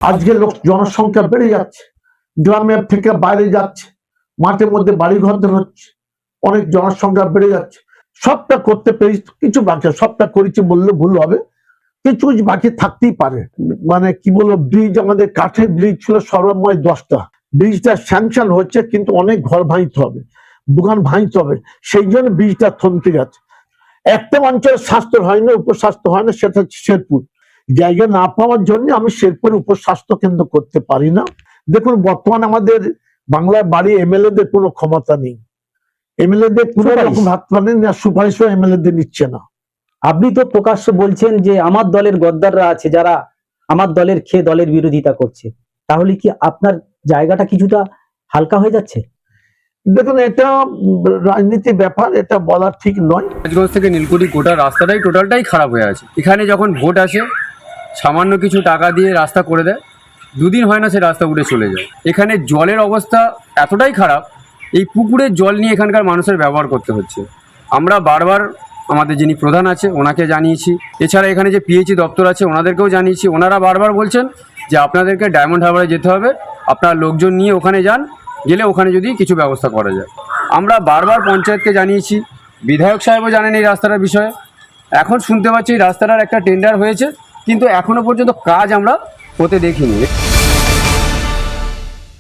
আজকে জনসংখ্যা বেড়ে যাচ্ছে, গ্রামের থেকে বাইরে যাচ্ছে, মাঠের মধ্যে বাড়ি ঘর হচ্ছে, অনেক জনসংখ্যা বেড়ে যাচ্ছে। সবটা করতে পেরে কিছু বাকি, সবটা করেছি বললে ভুল হবে, কিছু কিছু বাকি থাকতেই পারে। মানে কি বলবো, ব্রিজ আমাদের কাঠের ব্রিজ ছিল সর্বময় 10টা, ব্রিজটা স্যাংশন হচ্ছে কিন্তু অনেক ঘর ভাঙতে হবে, দোকান ভাঙতে হবে, সেই জন্য ব্রিজটা থমকে যাচ্ছে। একটা অঞ্চলের স্বাস্থ্য হয় না, উপস্বাস্থ্য হয় না, সেটা হচ্ছে শেরপুর। জায়গা না পাওয়ার জন্য আমি শেরপুর উপস্বাস্থ্য কেন্দ্র করতে পারি না। দেখুন বর্তমানে আমাদের বাংলার বাড়ি এমএলএদের কোনো ক্ষমতা নেই, এমএলএদের কোনো রকম হাত পানি না, সুপারিশও এমএলএদের নিচ্ছে না। আপনি তো প্রকাশ্যে বলছেন যে আমার দলের গদ্দাররা আছে যারা আমার দলের খেয়ে দলের বিরোধিতা করছে, তাহলে কি আপনার জায়গাটা কিছুটা হালকা হয়ে যাচ্ছে? দেখুন এটা রাজনীতি ব্যাপার, এটা বলা ঠিক নয়। রাজগঞ্জ থেকে নীলকুঠি গোটা রাস্তাটাই টোটালটাই খারাপ হয়ে আছে। এখানে যখন ভোট আসে সামান্য কিছু টাকা দিয়ে রাস্তা করে দেয়, দুদিন হয় না সে রাস্তা উঠে চলে যায়। এখানে জলের অবস্থা এতটাই খারাপ, এই পুকুরের জল নিয়ে এখানকার মানুষের ব্যবহার করতে হচ্ছে। আমরা বারবার আমাদের যিনি প্রধান আছে ওনাকে জানিয়েছি, এছাড়া এখানে যে পিএইচই দপ্তর আছে ওনাদেরকেও জানিয়েছি। ওনারা বারবার বলছেন যে আপনাদেরকে ডায়মন্ড হারবারে যেতে হবে, আপনার লোকজন নিয়ে ওখানে যান, গেলে ওখানে যদি কিছু ব্যবস্থা করা যায়। আমরা বারবার পঞ্চায়েতকে জানিয়েছি, বিধায়ক সাহেবও জানেন এই রাস্তাটার বিষয়ে। এখন শুনতে পাচ্ছি এই রাস্তাটার একটা টেন্ডার হয়েছে, কিন্তু এখনও পর্যন্ত কাজ আমরা হতে দেখিনি।